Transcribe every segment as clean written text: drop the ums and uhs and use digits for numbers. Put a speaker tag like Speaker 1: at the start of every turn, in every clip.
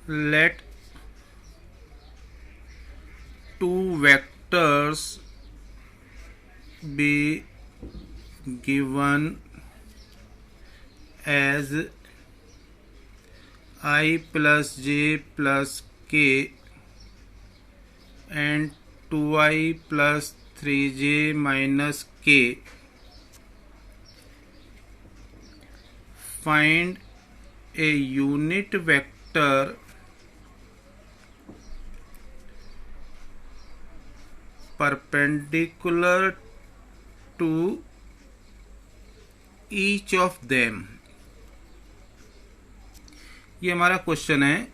Speaker 1: let two vectors be given as I plus j plus k and 2i plus 3j minus k. Find a unit vector perpendicular to each of them. ये हमारा question है,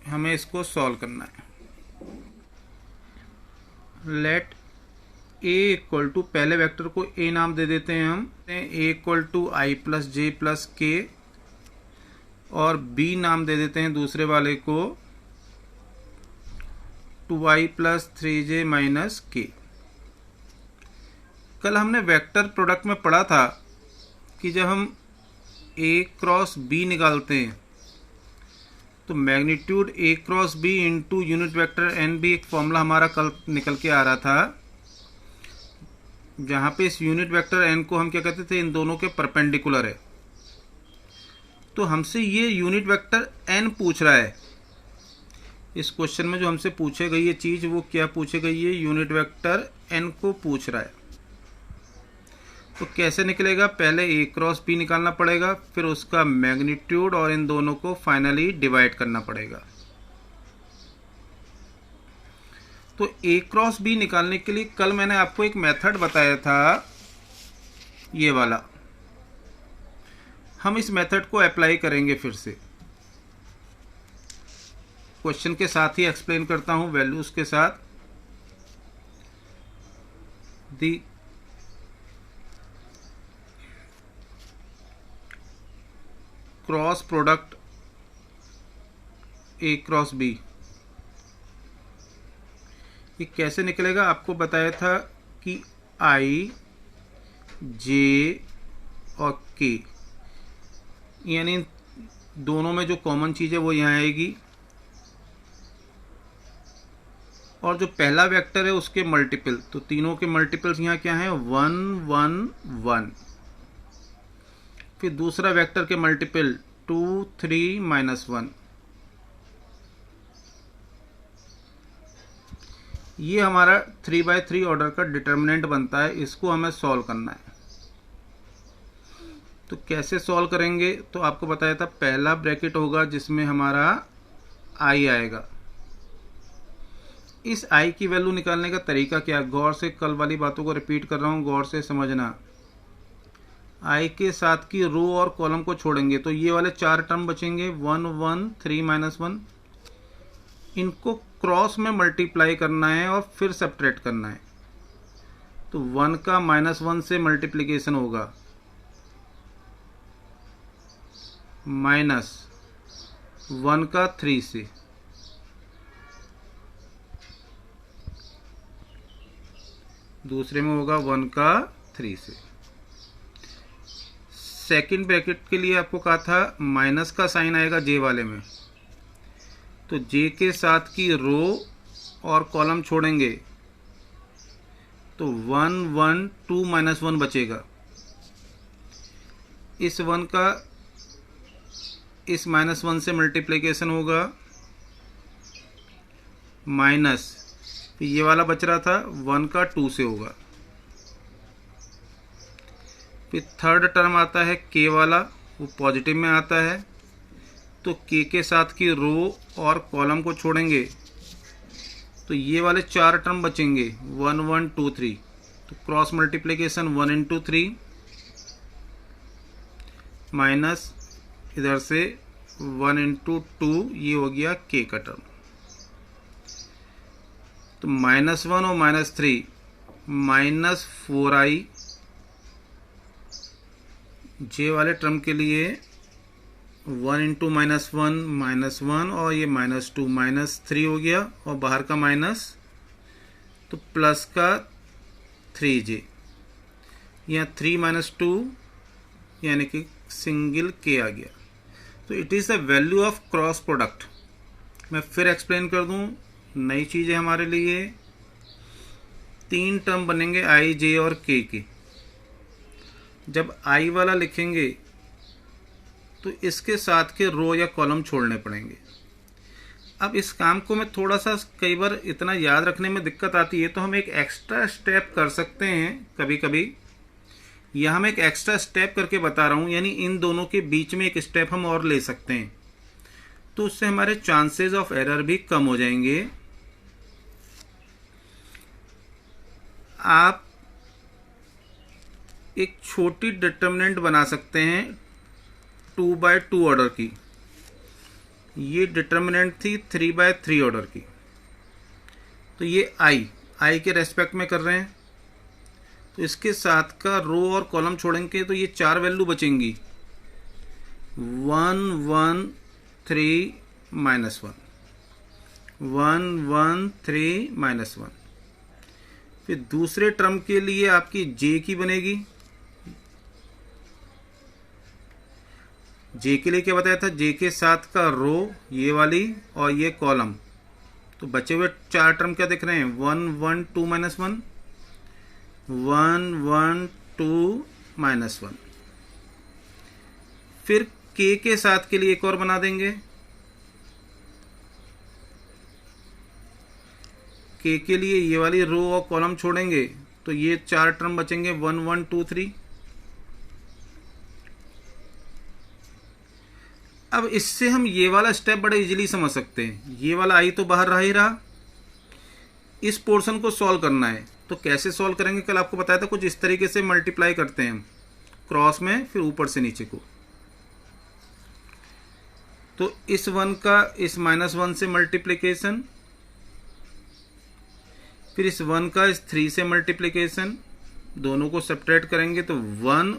Speaker 1: हमें इसको solve करना है. Let A equal to, पहले vector को A नाम दे देते हैं हम, A equal to I plus J plus K, और बी नाम दे देते हैं दूसरे वाले को 2i प्लस 3j माइनस के. कल हमने वेक्टर प्रोडक्ट में पढ़ा था कि जब हम a क्रॉस b निकालते हैं तो magnitude a cross b into unit vector n भी एक फॉर्मूला हमारा कल निकल के आ रहा था, जहाँ पे इस यूनिट वेक्टर n को हम क्या कहते थे, इन दोनों के परपेंडिकुलर है. तो हमसे ये यूनिट वेक्टर n पूछ रहा है. इस क्वेश्चन में जो हमसे पूछे गई ये चीज़, वो क्या पूछे गई है, यूनिट वेक्टर n को पूछ रहा है. तो कैसे निकलेगा, पहले a क्रॉस b निकालना पड़ेगा, फिर उसका मैग्नीट्यूड और इन दोनों को फाइनली डिवाइड करना पड़ेगा. तो a क्रॉस b निकालने के लिए कल मैंने आपको एक मेथड बताया था, ये वाला. हम इस मेथड को अप्लाई करेंगे फिर से. क्वेश्चन के साथ ही एक्सप्लेन करता हूं, वैल्यूज के साथ. The cross product A cross B, ये कैसे निकलेगा, आपको बताया था कि आई जे और के, यानी दोनों में जो कॉमन चीज़ है वो यहाँ आएगी, और जो पहला वेक्टर है उसके मल्टीपल, तो तीनों के मल्टीपल्स यहाँ क्या हैं, 1 1 1. फिर दूसरा वेक्टर के मल्टीपल 2 3 माइनस 1. ये हमारा 3/3 ऑर्डर का डिटर्मिनेंट बनता है. इसको हमें सॉल्व करना है. तो कैसे सॉल्व करेंगे, तो आपको बताया था पहला ब्रैकेट होगा जिसमें हमारा i आएगा. इस i की वैल्यू निकालने का तरीका क्या है, गौर से, कल वाली बातों को रिपीट कर रहा हूँ, गौर से समझना. i के साथ की रो और कॉलम को छोड़ेंगे तो ये वाले 4 टर्म बचेंगे, 1 1 3 माइनस 1. इनको क्रॉस में मल्टीप्लाई करना है और फिर सब्ट्रैक्ट करना है. तो 1 का -1 से मल्टीप्लिकेशन होगा, -1 का 3 से, दूसरे में होगा 1 का 3 से. सेकंड ब्रैकेट के लिए आपको कहा था माइनस का साइन आएगा जे वाले में, तो जे के साथ की रो और कॉलम छोड़ेंगे तो 1 1 2 माइनस 1 बचेगा. इस 1 का इस -1 से मल्टीप्लिकेशन होगा, माइनस, ये वाला बच रहा था 1 का 2 से होगा. फिर थर्ड टर्म आता है के वाला, वो पॉजिटिव में आता है, तो के के साथ की रो और कॉलम को छोड़ेंगे तो ये वाले 4 टर्म बचेंगे, 1 1 2 3. तो क्रॉस मल्टीप्लिकेशन 1 इंटू 3 माइनस इधर से 1 इंटू 2, ये हो गया के का टर्म. तो -1 और -3, -4i जे वाले टर्म के लिए 1 इंटू -1 -1, और ये -2 -3 हो गया, और बाहर का माइनस, तो प्लस का 3j, यहाँ 3 - 2 यानी कि सिंगल के आ गया. तो it is the value of cross product. मैं फिर एक्सप्लेन कर दूं, नई चीज़ है हमारे लिए। 3 टर्म बनेंगे आई, जे और के के। जब आई वाला लिखेंगे तो इसके साथ के रो या कॉलम छोड़ने पड़ेंगे। अब इस काम को मैं थोड़ा सा, कई बार इतना याद रखने में दिक्कत आती है, तो हम एक एक्स्ट्रा स्टेप कर सकते हैं कभी कभी। यहाँ मैं एक एक्स्ट्रा स्टेप करके बता रहा हूँ, यानी इन दोनों के बीच में एक स्टेप हम और ले सकते हैं, तो उससे हमारे चांसेस ऑफ एरर भी कम हो जाएंगे। आप एक छोटी डिटर्मिनेंट बना सकते हैं 2/2 ऑर्डर की। ये डिटर्मिनेंट थी 3/3 ऑर्डर की। तो ये आई के रेस्पेक्ट में कर रहे हैं, तो इसके साथ का रो और कॉलम छोड़ेंगे तो ये 4 वैल्यू बचेंगी, 1 1 3 -1, 1 1 3 -1। फिर दूसरे टर्म के लिए आपकी जे की बनेगी। जे के लिए क्या बताया था, जे के साथ का रो ये वाली और ये कॉलम। तो बचे हुए 4 टर्म क्या दिख रहे हैं, 1 1 2 -1, 1 1 2 -1। फिर के साथ के लिए एक और बना देंगे। के लिए ये वाली रो और कॉलम छोड़ेंगे तो ये 4 टर्म बचेंगे, 1 1 2 3। अब इससे हम ये वाला स्टेप बड़े इजीली समझ सकते हैं। ये वाला आई तो बाहर रहा ही रहा, इस पोर्शन को सॉल्व करना है। तो कैसे सॉल्व करेंगे, कल आपको बताया था, कुछ इस तरीके से मल्टीप्लाई करते हैं हम क्रॉस में, फिर ऊपर से नीचे को। तो इस 1 का इस -1 से मल्टीप्लिकेशन, फिर इस 1 का इस 3 से मल्टीप्लिकेशन, दोनों को सब्ट्रैक्ट करेंगे तो 1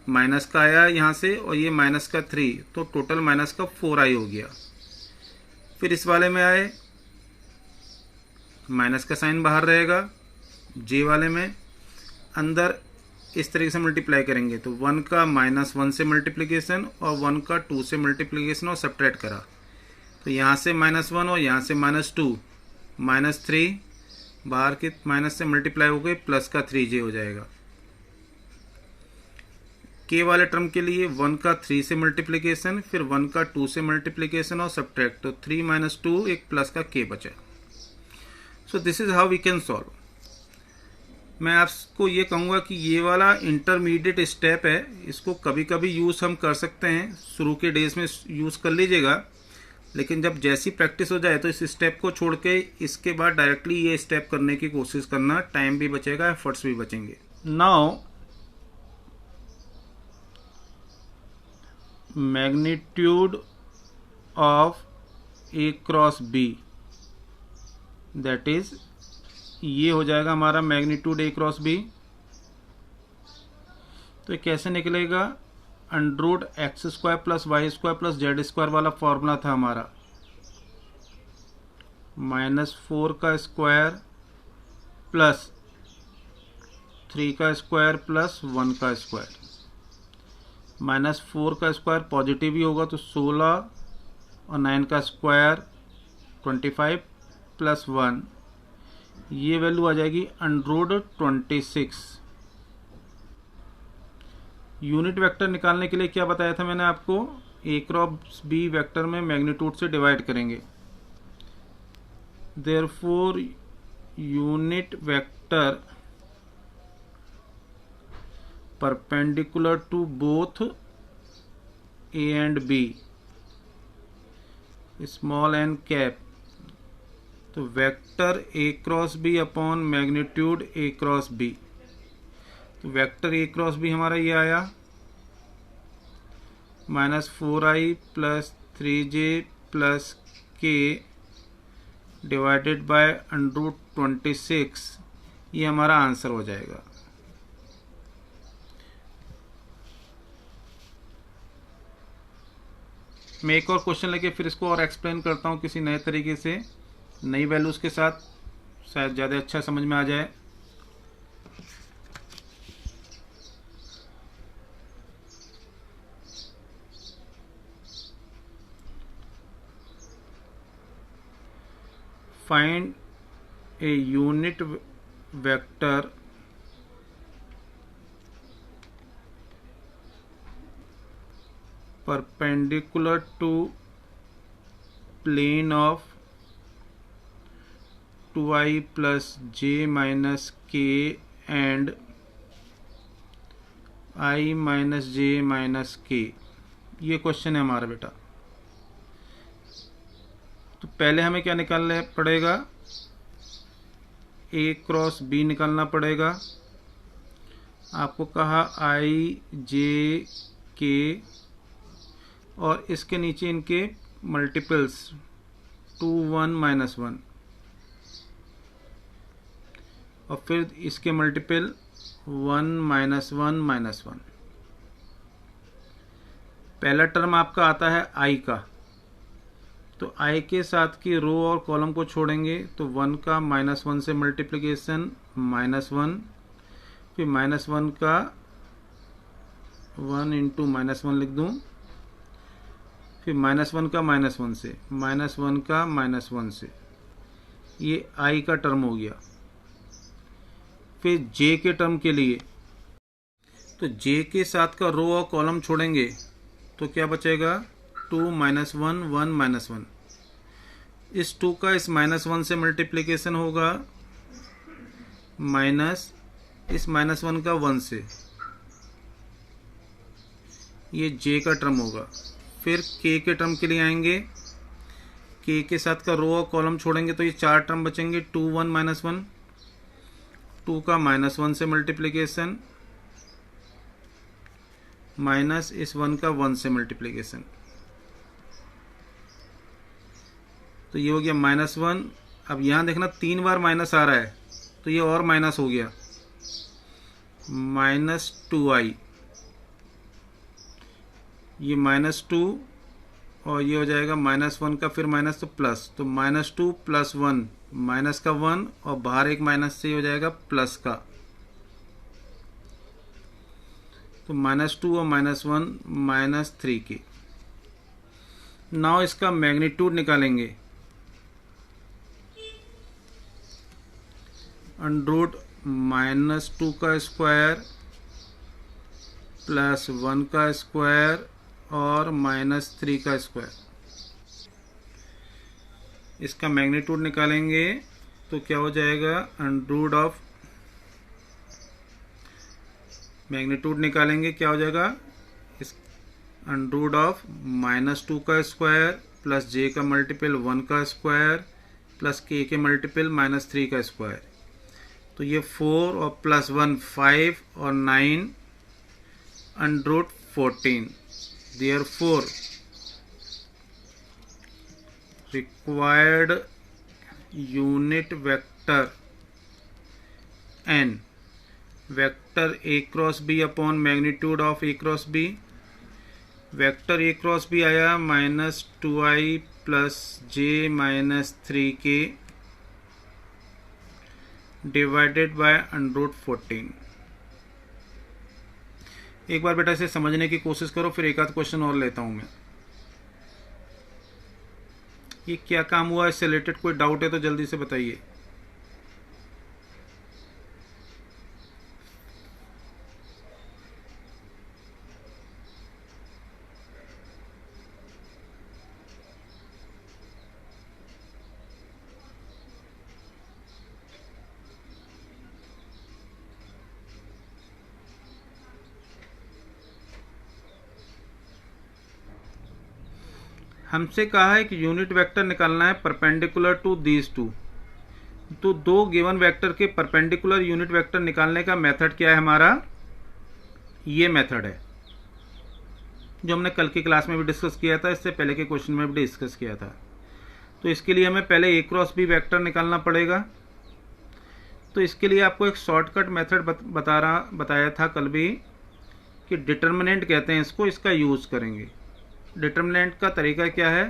Speaker 1: माइनस का आया यहाँ से और ये माइनस का 3, तो टोटल माइनस का 4 आई हो गया। फिर इस वाले में आए, माइनस का साइन बाहर रहेगा, जे वाले में अंदर इस तरीके से मल्टीप्लाई करेंगे तो 1 का -1 से मल्टीप्लिकेशन और 1 का 2 से मल्टीप्लिकेशन और सब्ट्रैक्ट करा, तो यहाँ से -1 और यहाँ से -2, -3 बाहर के माइनस से मल्टीप्लाई हो गए, प्लस का 3j हो जाएगा। के वाले टर्म के लिए 1 का 3 से मल्टीप्लिकेशन, फिर 1 का 2 से मल्टीप्लिकेशन और सब्ट्रैक्ट, तो 3 - 2 एक प्लस का के बचा। So this is how we can solve. मैं आपको ये कहूँगा कि ये वाला इंटरमीडिएट स्टेप है, इसको कभी कभी यूज़ हम कर सकते हैं, शुरू के डेज में यूज़ कर लीजिएगा, लेकिन जब जैसी प्रैक्टिस हो जाए तो इस स्टेप को छोड़ के इसके बाद डायरेक्टली ये स्टेप करने की कोशिश करना, टाइम भी बचेगा, एफर्ट्स भी बचेंगे। Now magnitude of A cross B, that is ये हो जाएगा हमारा मैग्नीट्यूड ए क्रॉस बी। तो ये कैसे निकलेगा, √x² + y² + z² वाला फॉर्मूला था हमारा, -4 का स्क्वायर प्लस 3 का स्क्वायर प्लस 1 का स्क्वायर। -4 का स्क्वायर पॉजिटिव ही होगा तो 16 और 9 का स्क्वायर 25 प्लस 1, ये वैल्यू आ जाएगी √26। यूनिट वेक्टर निकालने के लिए क्या बताया था मैंने आपको, ए क्रॉस बी वेक्टर में मैग्नीट्यूड से डिवाइड करेंगे। Therefore unit vector perpendicular to both A and B, small N cap, तो vector A cross B upon magnitude A cross B. तो वेक्टर ए क्रॉस बी हमारा ये आया -4i + 3j + k divided by √26, ये हमारा answer हो जाएगा। मैं एक और क्वेश्चन लेके फिर इसको और एक्सप्लेन करता हूँ किसी नए तरीके से, नई वैल्यूज़ के साथ, शायद ज़्यादा अच्छा समझ में आ जाए। Find a unit vector perpendicular to plane of 2i plus j minus k and i minus j minus k। ये क्वेश्चन है हमारा बेटा। तो पहले हमें क्या निकालना पड़ेगा, a क्रॉस b निकालना पड़ेगा। आपको कहा i j k और इसके नीचे इनके मल्टीपल्स 2 1 माइनस 1 और फिर इसके मल्टीपल 1 माइनस 1 माइनस 1। पहला टर्म आपका आता है i का, तो i के साथ की रो और कॉलम को छोड़ेंगे तो 1 का माइनस 1 से मल्टीप्लिकेशन माइनस 1, फिर माइनस 1 का 1 इंटू माइनस 1 लिख दूँ, फिर माइनस 1 का माइनस 1 से, माइनस 1 का माइनस 1 से, ये i का टर्म हो गया। फिर j के टर्म के लिए तो j के साथ का रो और कॉलम छोड़ेंगे तो क्या बचेगा, 2 माइनस 1 1 माइनस 1। इस 2 का इस माइनस 1 से मल्टीप्लिकेशन होगा माइनस इस माइनस 1 का 1 से, ये j का टर्म होगा। फिर k के टर्म के लिए आएंगे, k के साथ का रो और कॉलम छोड़ेंगे तो ये 4 टर्म बचेंगे, 2 1 माइनस 1, 2 का माइनस 1 से मल्टीप्लिकेशन माइनस इस 1 का 1 से मल्टीप्लिकेशन, तो ये हो गया माइनस 1। अब यहाँ देखना 3 बार माइनस आ रहा है तो ये और माइनस हो गया, माइनस 2i, ये माइनस 2 और ये हो जाएगा माइनस 1 का फिर माइनस तो प्लस, तो माइनस 2 प्लस 1 माइनस का 1 और बाहर एक माइनस से हो जाएगा प्लस का, तो माइनस 2 और माइनस 1 माइनस 3 के। नाउ इसका मैग्नीट्यूड निकालेंगे, अंडरूट माइनस 2 का स्क्वायर प्लस 1 का स्क्वायर और माइनस 3 का स्क्वायर। इसका मैग्नीट्यूड निकालेंगे तो क्या हो जाएगा, अंडरूट ऑफ मैग्नीट्यूड निकालेंगे क्या हो जाएगा, इस अंडरूट ऑफ माइनस 2 का स्क्वायर प्लस j का मल्टीपल 1 का स्क्वायर प्लस k के मल्टीपल माइनस 3 का स्क्वायर। तो ये 4 और प्लस 1 5 और 9 under root 14। Therefore required unit vector n vector a cross b upon magnitude of a cross b, vector a cross b आया minus 2i plus j minus 3k divided by under root 14। एक बार बेटा इसे समझने की कोशिश करो, फिर एक आध क्वेश्चन और लेता हूं मैं। ये क्या काम हुआ, इससे रिलेटेड कोई डाउट है तो जल्दी से बताइए। हमसे कहा है कि यूनिट वेक्टर निकालना है परपेंडिकुलर टू दीज टू। तो दो गिवन वेक्टर के परपेंडिकुलर यूनिट वेक्टर निकालने का मेथड क्या है हमारा, ये मेथड है जो हमने कल की क्लास में भी डिस्कस किया था, इससे पहले के क्वेश्चन में भी डिस्कस किया था। तो इसके लिए हमें पहले ए क्रॉस बी वेक्टर निकालना पड़ेगा। तो इसके लिए आपको एक शॉर्टकट मेथड बताया था कल भी कि डिटर्मिनेंट कहते हैं इसको, इसका यूज़ करेंगे। डिटर्मिनेंट का तरीका क्या है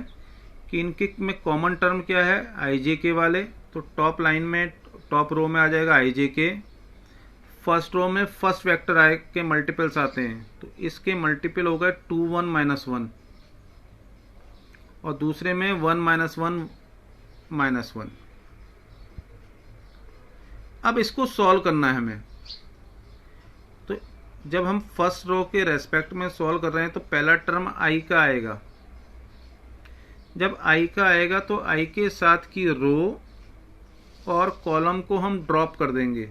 Speaker 1: कि इनके में कॉमन टर्म क्या है, आई जे के वाले। तो टॉप लाइन में टॉप रो में आ जाएगा आई जे के, फर्स्ट रो में फर्स्ट वेक्टर आई के मल्टीपल्स आते हैं, तो इसके मल्टीपल होगा 2 1 माइनस 1 और दूसरे में 1 माइनस 1 माइनस 1। अब इसको सॉल्व करना है हमें। तो जब हम फर्स्ट रो के रेस्पेक्ट में सॉल्व कर रहे हैं तो पहला टर्म आई का आएगा। जब आई का आएगा तो आई के साथ की रो और कॉलम को हम ड्रॉप कर देंगे।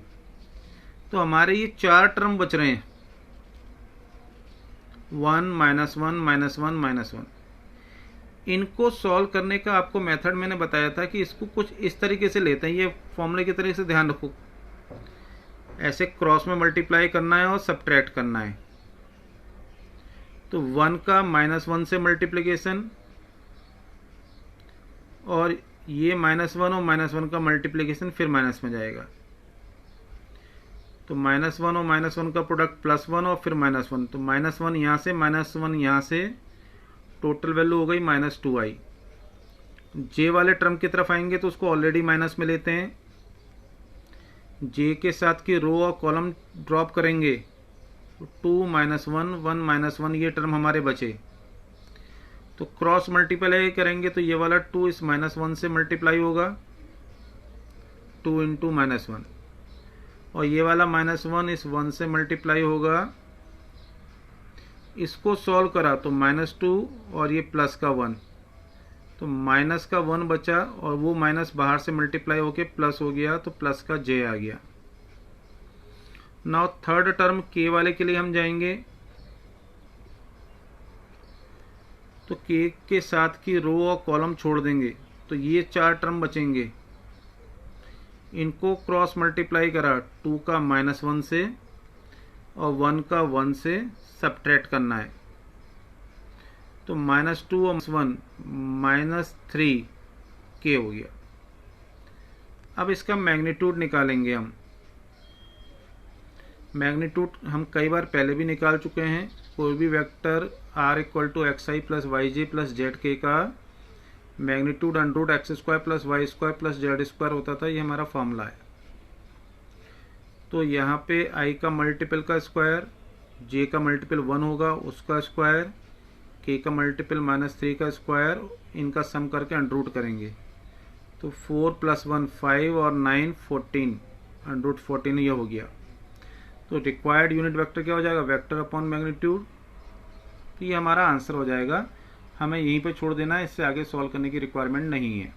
Speaker 1: तो हमारे ये 4 टर्म बच रहे हैं, 1 -1 -1 -1। इनको सॉल्व करने का आपको मेथड मैंने बताया था कि इसको कुछ इस तरीके से लेते हैं, ये फॉर्मूले की तरीके से ध्यान रखो। ऐसे क्रॉस में मल्टीप्लाई करना है और सब्ट्रैक्ट करना है। तो 1 का -1 से मल्टीप्लिकेशन और ये -1 और -1 का मल्टीप्लिकेशन फिर माइनस में जाएगा। तो -1 और -1 का प्रोडक्ट +1 और फिर -1। तो -1 यहाँ से -1 यहाँ से, टोटल वैल्यू हो गई -2i। जे वाले टर्म की तरफ आएंगे तो उसको ऑलरेडी माइनस में लेते हैं। जे के साथ की रो और कॉलम ड्रॉप करेंगे तो 2 -1 1 -1 ये टर्म हमारे बचे। तो क्रॉस मल्टीप्लाई करेंगे तो ये वाला 2 इस -1 से मल्टीप्लाई होगा, 2 × -1, और ये वाला -1 इस 1 से मल्टीप्लाई होगा। इसको सॉल्व करा तो -2 और ये प्लस का 1, तो माइनस का 1 बचा और वो माइनस बाहर से मल्टीप्लाई होके प्लस हो गया, तो प्लस का j आ गया। नाउ थर्ड टर्म k वाले के लिए हम जाएंगे। तो k के साथ की रो और कॉलम छोड़ देंगे तो ये 4 टर्म बचेंगे। इनको क्रॉस मल्टीप्लाई करा 2 का -1 से और 1 का 1 से सब्ट्रैक्ट करना है। तो -2 और -1 -3k हो गया। अब इसका मैग्नीट्यूड निकालेंगे हम। मैग्नीट्यूड हम कई बार पहले भी निकाल चुके हैं। कोई भी vector r = xi + yj + zk का मैग्नीट्यूड √x² + y² + z² होता था। ये हमारा फॉर्मूला है। तो यहाँ पे i का मल्टीपल का स्क्वायर, j का मल्टीपल 1 होगा उसका स्क्वायर, k का मल्टीपल -3 का स्क्वायर, इनका सम करके अंडर करेंगे। तो 4 + 1 5 और 9 14, √14 ये हो गया। तो रिक्वायर्ड यूनिट वेक्टर क्या हो जाएगा? Vector upon magnitude. तो ये हमारा आंसर हो जाएगा। हमें यहीं पे छोड़ देना है, इससे आगे सॉल्व करने की रिक्वायरमेंट नहीं है।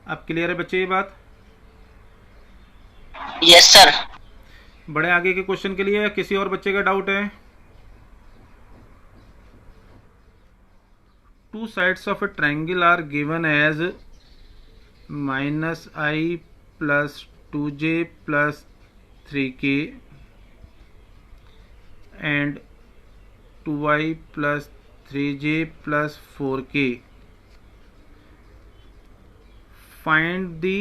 Speaker 1: अब क्लियर है बच्चे ये बात?
Speaker 2: Yes sir.
Speaker 1: बड़े आगे के क्वेश्चन के लिए किसी और बच्चे का डाउट है? Two sides of a triangle are given as -i + 2j + 3k and 2i + 3j + 4k. Find the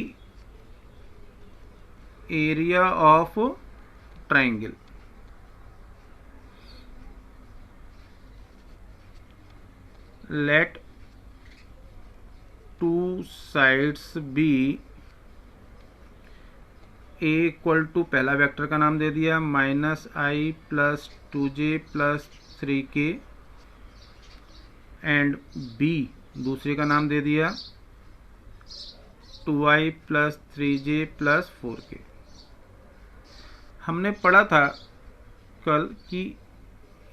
Speaker 1: area of triangle. Let two sides be a = पहला वेक्टर का नाम दे दिया -i + 2j + 3k and b दूसरे का नाम दे दिया 2i + 3j + 4k। हमने पढ़ा था कल कि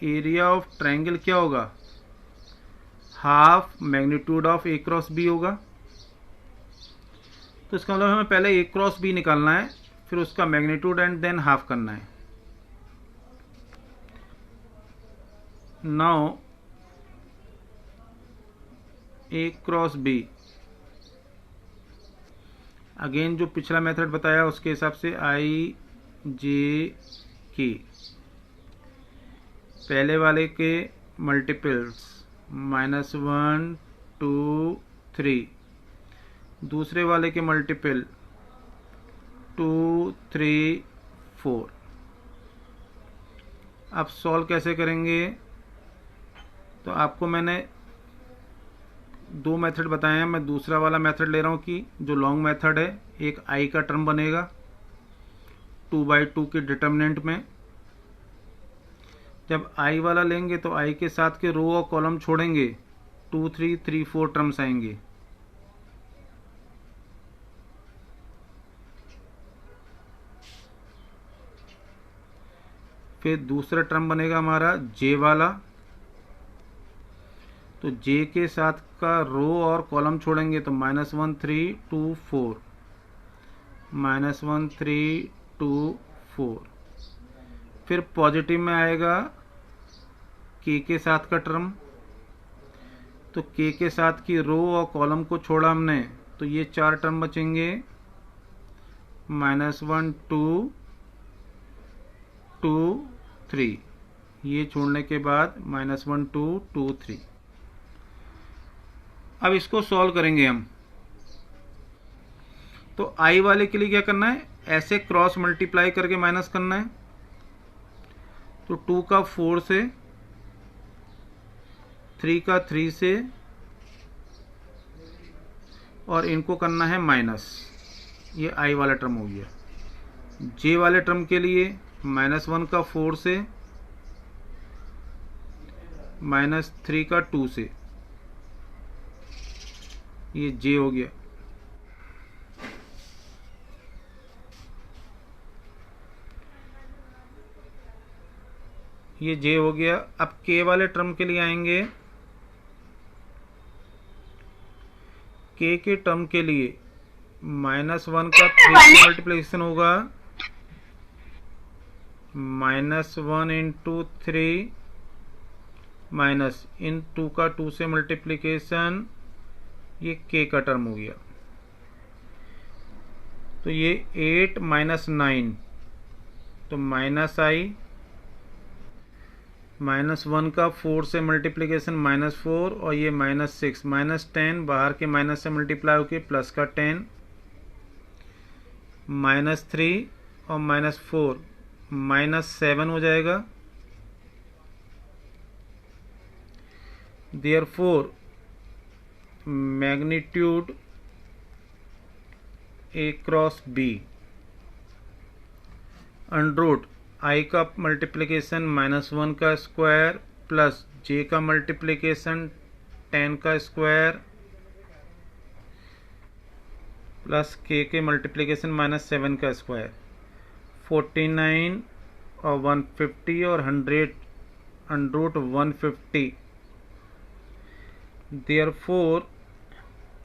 Speaker 1: एरिया ऑफ ट्रायंगल क्या होगा? Half magnitude of a cross b होगा। तो इसका मतलब हमें पहले a क्रॉस b निकालना है, फिर उसका मैग्नीट्यूड एंड देन हाफ करना है। Now a cross b, again जो पिछला मेथड बताया उसके हिसाब से i j k, पहले वाले के मल्टीपल्स -1 2 3, दूसरे वाले के मल्टीपल 2 3 4। अब सॉल्व कैसे करेंगे? तो आपको मैंने 2 मेथड बताए हैं। मैं दूसरा वाला मेथड ले रहा हूँ कि जो लॉन्ग मेथड है, एक i का टर्म बनेगा 2/2 के डिटर्मिनेंट में। जब i वाला लेंगे तो i के साथ के रो और कॉलम छोड़ेंगे, 2 3 3 4 टर्म्स आएंगे। फिर दूसरा टर्म बनेगा हमारा जे वाला, तो जे के साथ का रो और कॉलम छोड़ेंगे तो -1 3 2 4, -1 3 2 4। फिर पॉजिटिव में आएगा के साथ का टर्म, तो के साथ की रो और कॉलम को छोड़ा हमने तो ये 4 टर्म बचेंगे, -1 2 2 3, ये छोड़ने के बाद -1 2 2 3। अब इसको सॉल्व करेंगे हम। तो आई वाले के लिए क्या करना है, ऐसे क्रॉस मल्टीप्लाई करके माइनस करना है। तो 2 का 4 से, 3 का 3 से, और इनको करना है माइनस। ये आई वाला टर्म हो गया। जे वाले टर्म के लिए -1 का 4 से, -3 का 2 से, ये जे हो गया। ये जे हो गया। अब के वाले टर्म के लिए आएंगे। के टर्म के लिए -1 का 3 से मल्टीप्लिकेशन होगा, -1 इंटू 3 माइनस इन 2 का 2 से मल्टीप्लिकेशन, ये के का टर्म हो गया। तो ये 8 -9, तो -i, -1 का 4 से मल्टीप्लिकेशन -4, और ये -6, -10 बाहर के माइनस से मल्टीप्लाई होके प्लस का 10, -3 और -4 -7 हो जाएगा। Therefore magnitude A cross B under root I का मल्टीप्लिकेशन -1 का स्क्वायर प्लस जे का मल्टीप्लिकेशन 10 का स्क्वायर प्लस के मल्टीप्लिकेशन -7 का स्क्वायर, 49 और 150 और 100 under root 150। Therefore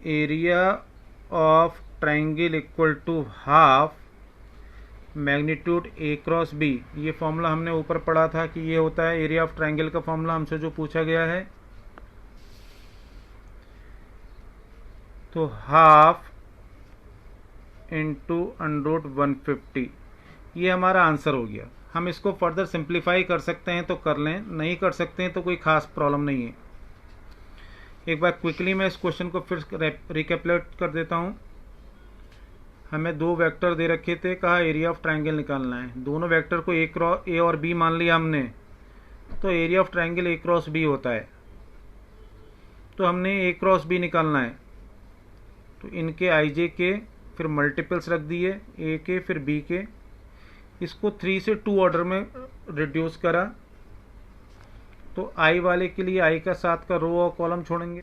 Speaker 1: area of triangle equal to half magnitude A cross B। ये फॉर्मूला हमने ऊपर पढ़ा था कि ये होता है एरिया ऑफ ट्राइंगल का फॉर्मूला, हमसे जो पूछा गया है। तो हाफ इंटू अंडररूट 150, ये हमारा आंसर हो गया। हम इसको फर्दर सिंप्लीफाई कर सकते हैं तो कर लें, नहीं कर सकते हैं तो कोई खास प्रॉब्लम नहीं है। एक बार क्विकली मैं इस क्वेश्चन को फिर रिकैपिटुलेट कर देता हूँ। हमें दो वेक्टर दे रखे थे, कहा एरिया ऑफ ट्राइंगल निकालना है। दोनों वेक्टर को ए और बी मान लिया हमने, तो area of triangle A cross B होता है। तो हमने ए क्रॉस बी निकालना है, तो इनके आई जे के फिर मल्टीपल्स रख दिए, ए के फिर बी के। इसको 3 से 2 ऑर्डर में रिड्यूस करा। तो आई वाले के लिए आई का साथ का रो और कॉलम छोड़ेंगे,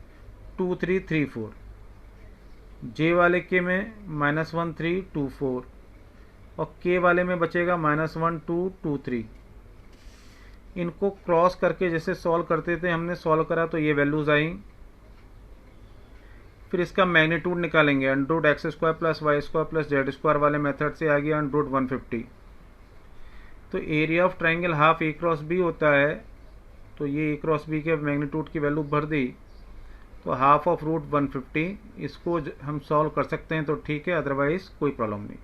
Speaker 1: 2 3 3 4। जे वाले के में -1 3 2 4, और के वाले में बचेगा -1 2 2 3। इनको क्रॉस करके जैसे सॉल्व करते थे हमने सॉल्व करा, तो ये वैल्यूज आई। फिर इसका मैग्नीट्यूड निकालेंगे, under root x² plus y² plus z² वाले मेथड से आ गया अंडररूट 150। तो area of triangle half A cross B होता है, तो ये ए क्रॉस बी के मैग्नीट्यूड की वैल्यू भर दी, तो हाफ ऑफ रूट 150। इसको हम सॉल्व कर सकते हैं तो ठीक है, अदरवाइज कोई प्रॉब्लम नहीं।